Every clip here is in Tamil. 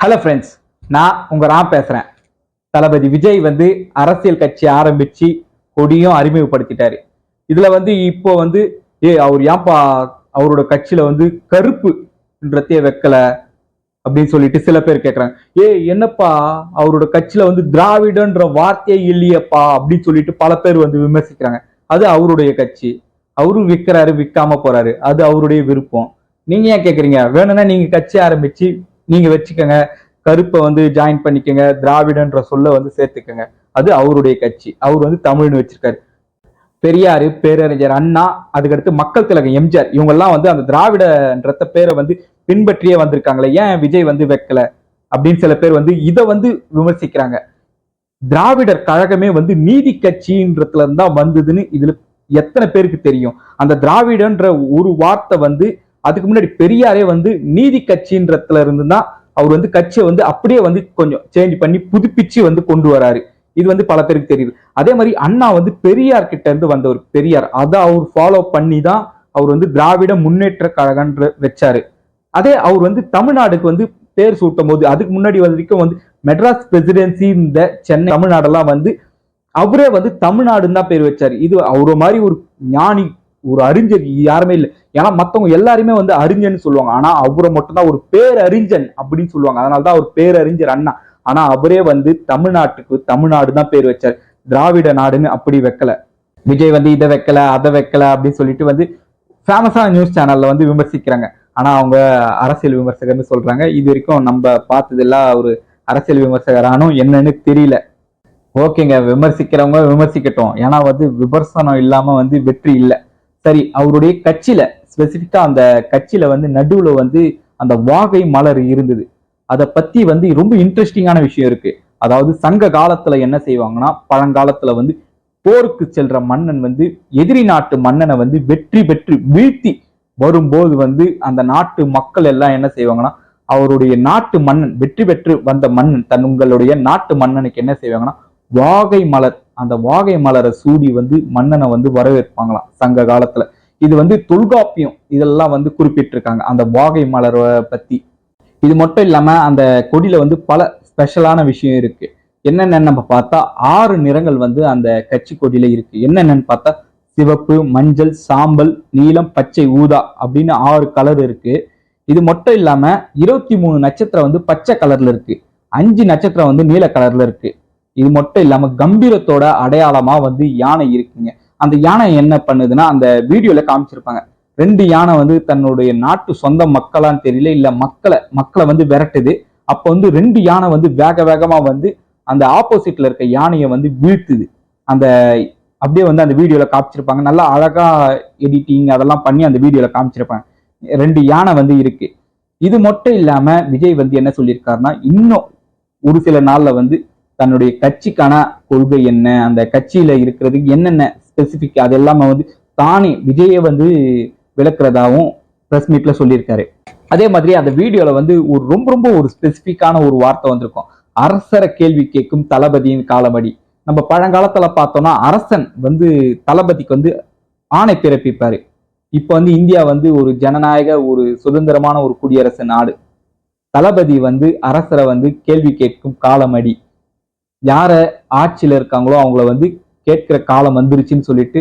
ஹலோ ஃப்ரெண்ட்ஸ், நான் உங்க ராம் பேசுறேன். தளபதி விஜய் வந்து அரசியல் கட்சி ஆரம்பிச்சு கொடியும் அறிமுகப்படுத்திட்டாரு. இதுல வந்து இப்போ வந்து அவர் ஏன்பா அவரோட கட்சியில வந்து கருப்புன்றதே வைக்கல அப்படின்னு சொல்லிட்டு சில பேர் கேட்கறாங்க. என்னப்பா அவரோட கட்சியில வந்து திராவிடன்ற வார்த்தையே இல்லையப்பா அப்படின்னு சொல்லிட்டு பல பேர் வந்து விமர்சிக்கிறாங்க. அது அவருடைய கட்சி, அவரும் விற்கிறாரு, விற்காம போறாரு, அது அவருடைய விருப்பம். நீங்க ஏன் கேக்குறீங்க? வேணும்னா நீங்க கட்சி ஆரம்பிச்சு நீங்க வச்சுக்கோங்க, கருப்பை வந்து ஜாயின் பண்ணிக்கோங்க, திராவிடன்ற சொல்ல வந்து சேர்த்துக்கோங்க, அது அவருடைய கட்சி. அவர் வந்து தமிழ்னு வச்சிருக்காரு. பெரியாரு, பேரறிஞர் அண்ணா, அதுக்கடுத்து மக்கள் திலகம் எம்ஜிஆர், இவங்க எல்லாம் வந்து அந்த திராவிடன்ற பேரை வந்து பின்பற்றியே வந்திருக்காங்களே, ஏன் விஜய் வந்து வைக்கல அப்படின்னு சில பேர் வந்து இதை வந்து விமர்சிக்கிறாங்க. திராவிடர் கழகமே வந்து நீதி கட்சின்றதுல இருந்தா வந்ததுன்னு இதுல எத்தனை பேருக்கு தெரியும்? அந்த திராவிடன்ற ஒரு வார்த்தை வந்து அதுக்கு முன்னாடி பெரியாரே வந்து நீதி கட்சின்றதுல இருந்து தான் அவர் வந்து கட்சியை வந்து அப்படியே வந்து கொஞ்சம் சேஞ்ச் பண்ணி புதுப்பிச்சு வந்து கொண்டு வராரு. இது வந்து பல பேருக்கு தெரியுது. அதே மாதிரி அண்ணா வந்து பெரியார் கிட்ட இருந்து வந்தவர். பெரியார் அதை அவர் ஃபாலோ பண்ணி தான் அவர் வந்து திராவிட முன்னேற்ற கழகன்ற வச்சாரு. அதே அவர் வந்து தமிழ்நாடுக்கு வந்து பேர் சூட்டும் போது அதுக்கு முன்னாடி வரைக்கும் வந்து மெட்ராஸ் பிரசிடென்சி இந்த சென்னை தமிழ்நாடெல்லாம் வந்து அவரே வந்து தமிழ்நாடுன்னு தான் பேர் வச்சாரு. இது அவர மாதிரி ஒரு ஞானி, ஒரு அறிஞர் யாருமே இல்லை. ஏன்னா மத்தவங்க எல்லாருமே வந்து அறிஞன்னு சொல்லுவாங்க, ஆனா அவரை மட்டும்தான் ஒரு பேரறிஞன் அப்படின்னு சொல்லுவாங்க. அதனாலதான் அவர் பேரறிஞர் அண்ணா. ஆனா அவரே வந்து தமிழ்நாட்டுக்கு தமிழ்நாடு தான் பேர் வச்சாரு, திராவிட நாடுன்னு அப்படி வைக்கல. விஜய் வந்து இதை வைக்கல அதை வைக்கல அப்படின்னு சொல்லிட்டு வந்து ஃபேமஸான நியூஸ் சேனல்ல வந்து விமர்சிக்கிறாங்க. ஆனா அவங்க அரசியல் விமர்சகர்னு சொல்றாங்க. இது வரைக்கும் நம்ம பார்த்ததெல்லாம் ஒரு அரசியல் விமர்சகரானும் என்னன்னு தெரியல. ஓகேங்க, விமர்சிக்கிறவங்க விமர்சிக்கட்டும். ஏன்னா வந்து விமர்சனம் இல்லாம வந்து வெற்றி இல்லை. சரி, அவருடைய கட்சியில ஸ்பெசிபிக்கா அந்த கட்சியில வந்து நடுவுல வந்து அந்த வாகை மலர் இருந்தது. அதை பத்தி வந்து ரொம்ப இன்ட்ரெஸ்டிங்கான விஷயம் இருக்கு. அதாவது சங்க காலத்துல என்ன செய்வாங்கன்னா, பழங்காலத்துல வந்து போருக்கு செல்ற மன்னன் வந்து எதிரி நாட்டு மன்னனை வந்து வெற்றி பெற்று வீழ்த்தி வரும்போது வந்து அந்த நாட்டு மக்கள் எல்லாம் என்ன செய்வாங்கன்னா, அவருடைய நாட்டு மன்னன் வெற்றி பெற்று வந்த மன்னன் தங்களுடைய நாட்டு மன்னனுக்கு என்ன செய்வாங்கன்னா, வாகை மலர், அந்த வாகை மலரை சூடி வந்து மன்னனை வந்து வரவேற்பாங்களாம் சங்க காலத்துல. இது வந்து தொல்காப்பியம் இதெல்லாம் வந்து குறிப்பிட்டிருக்காங்க அந்த வாகை மலரை பத்தி. இது மட்டும் இல்லாம அந்த கொடியில வந்து பல ஸ்பெஷலான விஷயம் இருக்கு. என்னென்னு நம்ம பார்த்தா 6 நிறங்கள் வந்து அந்த கட்சி கொடியில இருக்கு. என்னென்னு பார்த்தா சிவப்பு, மஞ்சள், சாம்பல், நீலம், பச்சை, ஊதா அப்படின்னு 6 கலர் இருக்கு. இது மட்டும் இல்லாம 23 நட்சத்திரம் வந்து பச்சை கலர்ல இருக்கு, 5 நட்சத்திரம் வந்து நீல கலர்ல இருக்கு. இது மட்டும் இல்லாம கம்பீரத்தோட அடையாளமா வந்து யானை இருக்குங்க. அந்த யானை என்ன பண்ணுதுன்னா, அந்த வீடியோல காமிச்சிருப்பாங்க, 2 யானை வந்து தன்னுடைய நாட்டு சொந்த மக்களான்னு தெரியல, இல்ல மக்களை வந்து விரட்டுது. அப்ப வந்து 2 யானை வந்து வேக வேகமா வந்து அந்த ஆப்போசிட்ல இருக்க யானையை வந்து வீழ்த்துது. அந்த அப்படியே வந்து அந்த வீடியோல காமிச்சிருப்பாங்க. நல்லா அழகா எடிட்டிங் அதெல்லாம் பண்ணி அந்த வீடியோல காமிச்சிருப்பாங்க. 2 யானை வந்து இருக்கு. இது மட்டும் இல்லாம விஜய் வந்து என்ன சொல்லியிருக்காருன்னா, இன்னும் ஒரு சில நாள்ல வந்து தன்னுடைய கட்சிக்கான கொள்கை என்ன, அந்த கட்சியில இருக்கிறதுக்கு என்னென்ன ஸ்பெசிபிக், அது எல்லாமே வந்து தானே விஜயை வந்து விளக்குறதாவும் பிரஸ் மீட்ல சொல்லியிருக்காரு. அதே மாதிரி அந்த வீடியோல வந்து ஒரு ரொம்ப ஒரு ஸ்பெசிபிக்கான ஒரு வார்த்தை வந்திருக்கும், அரசரை கேள்வி கேட்கும் தளபதியின் காலமடி. நம்ம பழங்காலத்துல பார்த்தோம்னா அரசன் வந்து தளபதிக்கு வந்து ஆணை பிறப்பிப்பாரு. இப்ப வந்து இந்தியா வந்து ஒரு ஜனநாயக ஒரு சுதந்திரமான ஒரு குடியரசு நாடு. தளபதி வந்து அரசரை வந்து கேள்வி கேட்கும் காலமடி, யார ஆட்சியில இருக்காங்களோ அவங்கள வந்து கேட்கிற காலம் வந்துருச்சுன்னு சொல்லிட்டு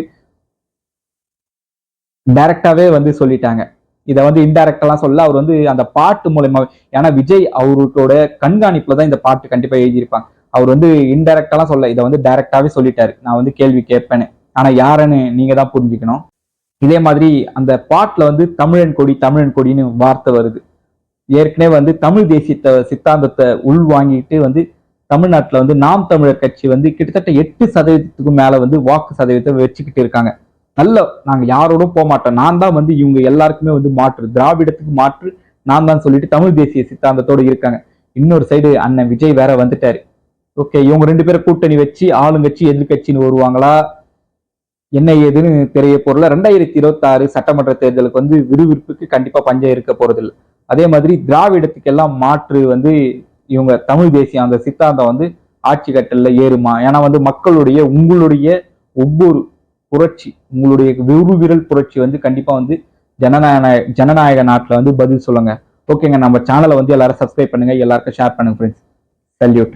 டைரக்டாவே வந்து சொல்லிட்டாங்க. இதை வந்து இன்டைரக்டெல்லாம் சொல்ல, அவர் வந்து அந்த பாட்டு மூலயமா, ஏன்னா விஜய் அவரோட கண்காணிப்புல தான் இந்த பாட்டு கண்டிப்பா எழுதியிருப்பாங்க. அவர் வந்து இன்டைரக்டெல்லாம் சொல்ல, இதை வந்து டைரக்டாவே சொல்லிட்டாரு, நான் வந்து கேள்வி கேட்பேன்னு. ஆனா யாருன்னு நீங்க தான் புரிஞ்சுக்கணும். இதே மாதிரி அந்த பாட்டுல வந்து தமிழன் கொடி தமிழன் கொடின்னு வார்த்தை வருது. ஏற்கனவே வந்து தமிழ் தேசிய சித்தாந்தத்தை உள் வாங்கிட்டு வந்து தமிழ்நாட்டுல வந்து நாம் தமிழர் கட்சி வந்து கிட்டத்தட்ட 8% மேல வந்து வாக்கு சதவீதத்தை வச்சுக்கிட்டு இருக்காங்க. நல்ல, நாங்க யாரோடும் போக மாட்டோம், நான் தான் வந்து இவங்க எல்லாருக்குமே வந்து மாற்று, திராவிடத்துக்கு மாற்று நான் தான் சொல்லிட்டு தமிழ் தேசிய சித்தாந்தத்தோடு இருக்காங்க. இன்னொரு சைடு அண்ணன் விஜய் வேற வந்துட்டாரு. ஓகே, இவங்க 2 பேரை கூட்டணி வச்சு ஆளுங்கட்சி எதிர்கட்சின்னு வருவாங்களா என்ன ஏதுன்னு தெரிய போறல. 2026 சட்டமன்ற தேர்தலுக்கு வந்து விறுவிறுப்புக்கு கண்டிப்பா பஞ்சம் இருக்க போறது இல்லை. அதே மாதிரி திராவிடத்துக்கு எல்லாம் மாற்று வந்து இவங்க தமிழ் தேசியம் அந்த சித்தாந்தம் வந்து ஆட்சி கட்டல்ல ஏறுமா? ஏன்னா வந்து மக்களுடைய உங்களுடைய ஒவ்வொரு புரட்சி, உங்களுடைய விரல் புரட்சி வந்து கண்டிப்பா வந்து ஜனநாயக நாட்டுல வந்து பதில் சொல்லுங்க. ஓகேங்க, நம்ம சேனலை வந்து எல்லாரும் சப்ஸ்கிரைப் பண்ணுங்க, எல்லாருக்கும் ஷேர் பண்ணுங்க ஃப்ரெண்ட்ஸ். சல்யூட்.